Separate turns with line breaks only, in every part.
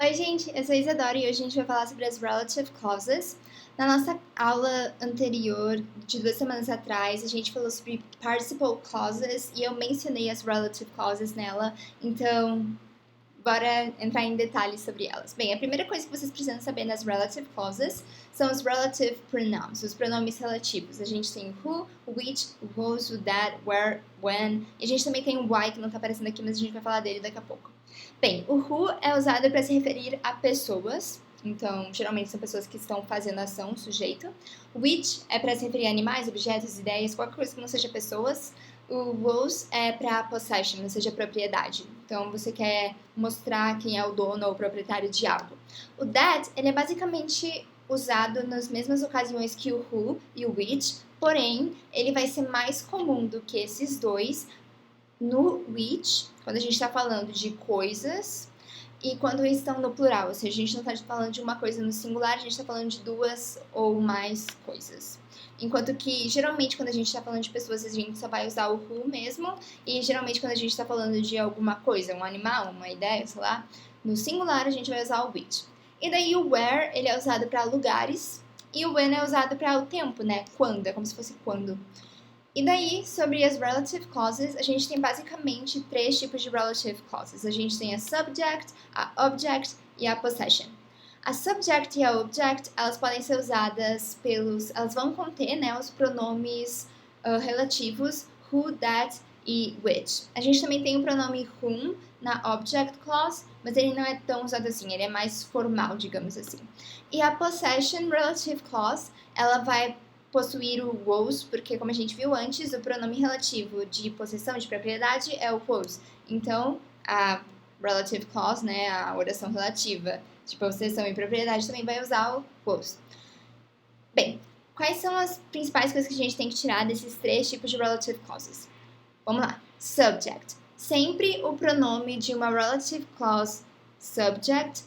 Oi, gente, eu sou a Isadora e hoje a gente vai falar sobre as relative clauses. Na nossa aula anterior, de 2 semanas atrás, a gente falou sobre participle clauses e eu mencionei as relative clauses nela, então bora entrar em detalhes sobre elas. Bem, a primeira coisa que vocês precisam saber nas relative clauses são os relative pronouns, os pronomes relativos. A gente tem o who, o which, o whose, o that, where, when, e a gente também tem o why, que não tá aparecendo aqui, mas a gente vai falar dele daqui a pouco. Bem, o who é usado para se referir a pessoas, então geralmente são pessoas que estão fazendo ação, sujeito. Which é para se referir a animais, objetos, ideias, qualquer coisa que não seja pessoas. O whose é para possession, ou seja, propriedade. Então você quer mostrar quem é o dono ou o proprietário de algo. O that, ele é basicamente usado nas mesmas ocasiões que o who e o which, porém ele vai ser mais comum do que esses dois no which, quando a gente está falando de coisas, e quando estão no plural, ou seja, a gente não está falando de uma coisa no singular, a gente está falando de duas ou mais coisas. Enquanto que, geralmente, quando a gente está falando de pessoas, a gente só vai usar o who mesmo, e geralmente quando a gente está falando de alguma coisa, um animal, uma ideia, sei lá, no singular a gente vai usar o which. E daí o where, ele é usado para lugares, e o when é usado para o tempo, né? Quando, é como se fosse quando. E daí, sobre as relative clauses, a gente tem basicamente 3 tipos de relative clauses. A gente tem a subject, a object e a possession. A subject e a object, elas podem ser usadas elas vão conter, né, os pronomes relativos who, that e which. A gente também tem o pronome whom na object clause, mas ele não é tão usado assim, ele é mais formal, digamos assim. E a possession relative clause, ela vai possuir o whose, porque como a gente viu antes, o pronome relativo de possessão de propriedade é o whose. Então, a relative clause, né, a oração relativa de possessão e propriedade também vai usar o whose. Bem, quais são as principais coisas que a gente tem que tirar desses 3 tipos de relative clauses? Vamos lá. Subject. Sempre o pronome de uma relative clause subject,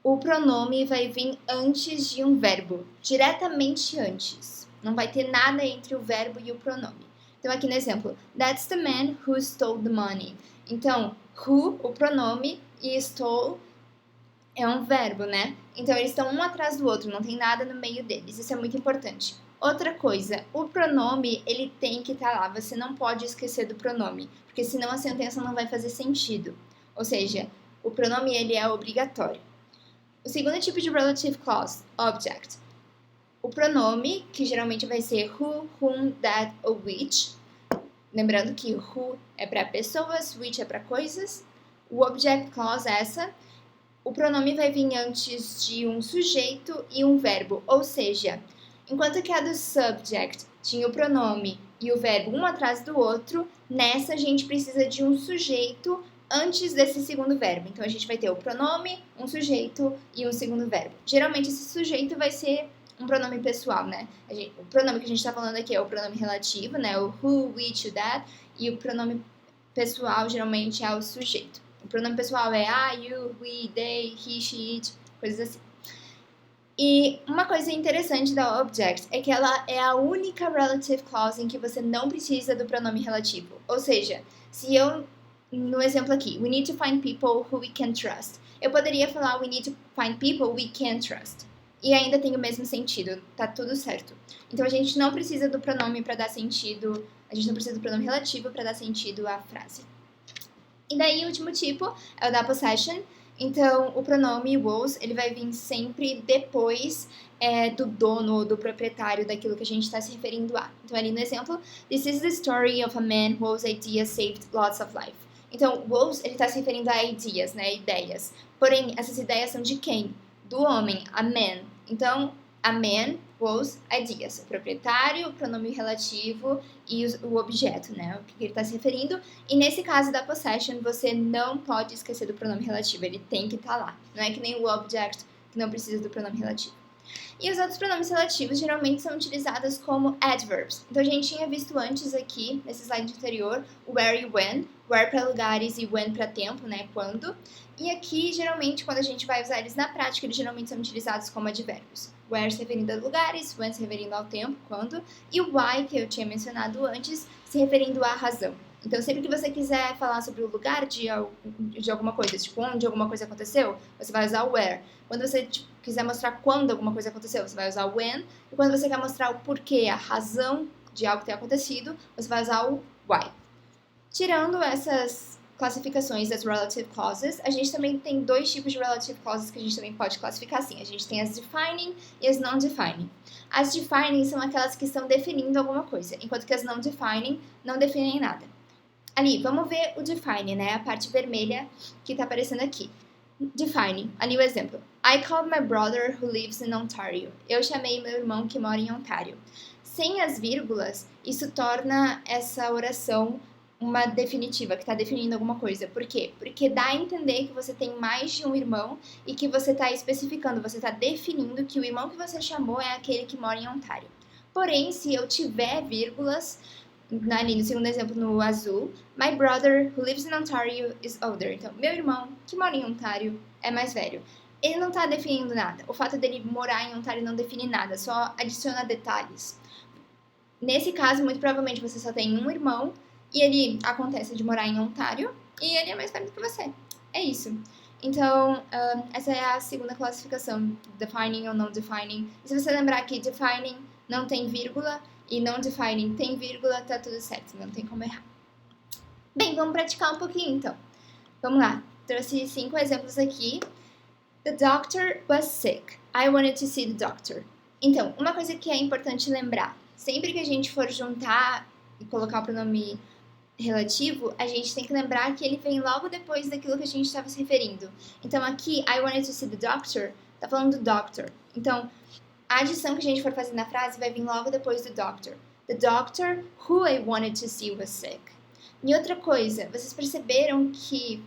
o pronome vai vir antes de um verbo, diretamente antes. Não vai ter nada entre o verbo e o pronome. Então, aqui no exemplo, that's the man who stole the money. Então, who, o pronome, e stole é um verbo, né? Então, eles estão um atrás do outro, não tem nada no meio deles. Isso é muito importante. Outra coisa, o pronome, ele tem que estar lá. Você não pode esquecer do pronome, porque senão a sentença não vai fazer sentido. Ou seja, o pronome, ele é obrigatório. O segundo tipo de relative clause, object. O pronome, que geralmente vai ser who, whom, that ou which. Lembrando que who é para pessoas, which é para coisas. O object clause é essa. O pronome vai vir antes de um sujeito e um verbo. Ou seja, enquanto que a do subject tinha o pronome e o verbo um atrás do outro, nessa a gente precisa de um sujeito antes desse segundo verbo. Então, a gente vai ter o pronome, um sujeito e um segundo verbo. Geralmente, esse sujeito vai ser um pronome pessoal, né? O pronome que a gente está falando aqui é o pronome relativo, né? O who, which, o that. E o pronome pessoal, geralmente, é o sujeito. O pronome pessoal é I, you, we, they, he, she, it, coisas assim. E uma coisa interessante da object é que ela é a única relative clause em que você não precisa do pronome relativo. Ou seja, se eu, no exemplo aqui, we need to find people who we can trust. Eu poderia falar we need to find people we can trust. E ainda tem o mesmo sentido, tá tudo certo. Então a gente não precisa do pronome para dar sentido, a gente não precisa do pronome relativo para dar sentido à frase. E daí o último tipo é o da possession. Então, o pronome was, ele vai vir sempre depois do dono ou do proprietário daquilo que a gente está se referindo a. Então, ali no exemplo, this is the story of a man whose ideas saved lots of life. Então, was, ele está se referindo a ideas, né, ideias. Porém, essas ideias são de quem? Do homem, a man. Então, a man was ideas. O proprietário, o pronome relativo e o objeto, né? O que ele está se referindo. E nesse caso da possession, você não pode esquecer do pronome relativo. Ele tem que estar lá. Não é que nem o object, que não precisa do pronome relativo. E os outros pronomes relativos geralmente são utilizados como adverbs. Então a gente tinha visto antes aqui, nesse slide anterior, o where e when. Where para lugares e when para tempo, né? Quando. E aqui, geralmente, quando a gente vai usar eles na prática, eles geralmente são utilizados como advérbios. Where se referindo a lugares, when se referindo ao tempo, quando. E o why, que eu tinha mencionado antes, se referindo à razão. Então, sempre que você quiser falar sobre o lugar de alguma coisa, tipo, onde alguma coisa aconteceu, você vai usar o where. Quando você quiser mostrar quando alguma coisa aconteceu, você vai usar o when. E quando você quer mostrar o porquê, a razão de algo ter acontecido, você vai usar o why. Tirando essas classificações das relative clauses, a gente também tem dois tipos de relative clauses que a gente também pode classificar assim. A gente tem as defining e as non-defining. As defining são aquelas que estão definindo alguma coisa, enquanto que as non-defining não definem nada. Ali, vamos ver o define, né? A parte vermelha que tá aparecendo aqui. Define. Ali o exemplo. I called my brother who lives in Ontario. Eu chamei meu irmão que mora em Ontário. Sem as vírgulas, isso torna essa oração uma definitiva, que está definindo alguma coisa. Por quê? Porque dá a entender que você tem mais de um irmão e que você está especificando, você está definindo que o irmão que você chamou é aquele que mora em Ontário. Porém, se eu tiver vírgulas, ali no segundo exemplo, no azul, my brother who lives in Ontario is older. Então, meu irmão que mora em Ontário é mais velho. Ele não está definindo nada. O fato dele morar em Ontário não define nada, só adiciona detalhes. Nesse caso, muito provavelmente você só tem um irmão e ele acontece de morar em Ontário e ele é mais velho do que você. É isso. Então, essa é a segunda classificação, defining ou não defining. E se você lembrar que defining não tem vírgula e não defining tem vírgula, tá tudo certo, não tem como errar. Bem, vamos praticar um pouquinho então. Vamos lá, trouxe 5 exemplos aqui. The doctor was sick. I wanted to see the doctor. Então, uma coisa que é importante lembrar, sempre que a gente for juntar e colocar o pronome relativo, a gente tem que lembrar que ele vem logo depois daquilo que a gente estava se referindo. Então, aqui, I wanted to see the doctor, tá falando do doctor. Então, a adição que a gente for fazer na frase vai vir logo depois do doctor. The doctor who I wanted to see was sick. E outra coisa, vocês perceberam que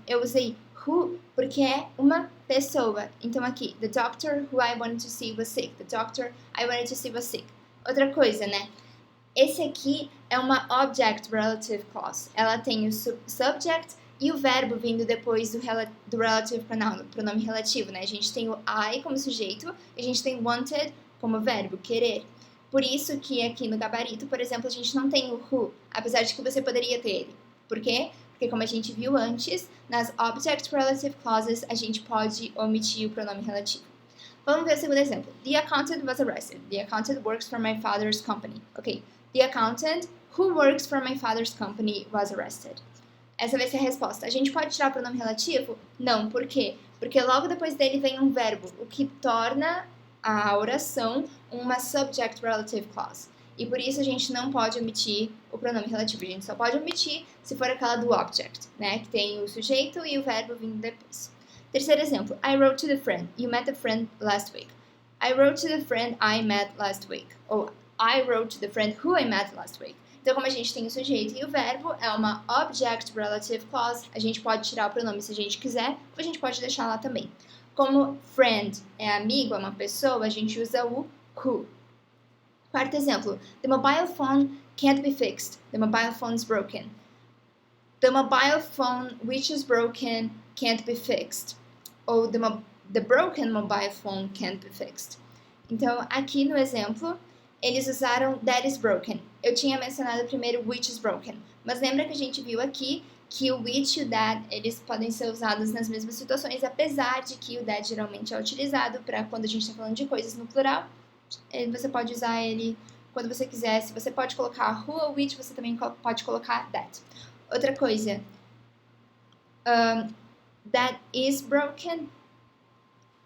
eu usei who porque é uma pessoa. Então aqui, the doctor who I wanted to see was sick. The doctor I wanted to see was sick. Outra coisa, né? Esse aqui é uma object relative clause. Ela tem o subject e o verbo vindo depois do relative pronoun, pronome relativo, né? A gente tem o I como sujeito e a gente tem wanted como verbo, querer. Por isso que aqui no gabarito, por exemplo, a gente não tem o who, apesar de que você poderia ter ele. Por quê? Porque como a gente viu antes, nas object relative clauses a gente pode omitir o pronome relativo. Vamos ver o segundo exemplo. The accountant was arrested. The accountant works for my father's company. Ok. The accountant who works for my father's company was arrested. Essa vai ser a resposta. A gente pode tirar o pronome relativo? Não. Por quê? Porque logo depois dele vem um verbo, o que torna a oração uma subject relative clause. E por isso a gente não pode omitir o pronome relativo. A gente só pode omitir se for aquela do object, né? Que tem o sujeito e o verbo vindo depois. Terceiro exemplo. I wrote to the friend. You met the friend last week. I wrote to the friend I met last week. Ou I wrote to the friend who I met last week. Então, como a gente tem o sujeito e o verbo, é uma object relative clause. A gente pode tirar o pronome se a gente quiser, ou a gente pode deixar lá também. Como friend é amigo, é uma pessoa, a gente usa o who. Quarto exemplo. The mobile phone can't be fixed. The mobile phone is broken. The mobile phone which is broken can't be fixed. Ou the broken mobile phone can't be fixed. Então, aqui no exemplo, eles usaram that is broken. Eu tinha mencionado primeiro which is broken. Mas lembra que a gente viu aqui que o which e o that, eles podem ser usados nas mesmas situações, apesar de que o that geralmente é utilizado para quando a gente está falando de coisas no plural. Você pode usar ele quando você quiser. Se você pode colocar who ou which, você também pode colocar that. Outra coisa, that is broken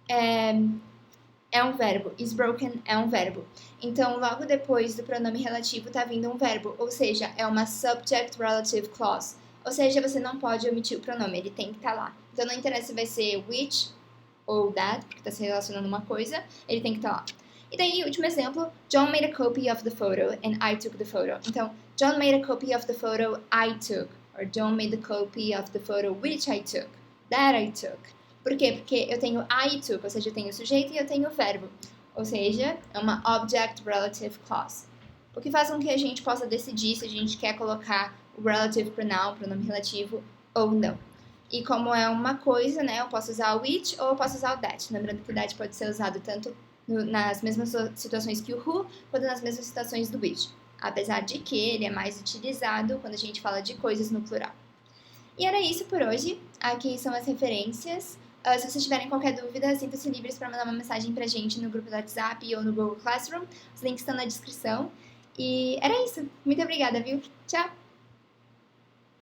é um verbo. Is broken é um verbo. Então, logo depois do pronome relativo tá vindo um verbo, ou seja, é uma subject relative clause. Ou seja, você não pode omitir o pronome, ele tem que estar lá. Então, não interessa se vai ser which ou that, porque está se relacionando uma coisa, ele tem que estar lá. E daí, último exemplo, John made a copy of the photo and I took the photo. Então, John made a copy of the photo I took. Or John made a copy of the photo which I took. That I took. Por quê? Porque eu tenho I took, ou seja, eu tenho o sujeito e eu tenho o verbo. Ou seja, é uma object relative clause. O que faz com que a gente possa decidir se a gente quer colocar o relative pronoun, pronome relativo, ou não. E como é uma coisa, né, eu posso usar o which ou eu posso usar o that. Lembrando que o that pode ser usado tanto nas mesmas situações que o who, quanto nas mesmas situações do which. apesar de que ele é mais utilizado quando a gente fala de coisas no plural. E era isso por hoje. Aqui são as referências. Se vocês tiverem qualquer dúvida, sintam-se livres para mandar uma mensagem pra gente no grupo do WhatsApp ou no Google Classroom. Os links estão na descrição. E era isso. Muito obrigada, viu? Tchau!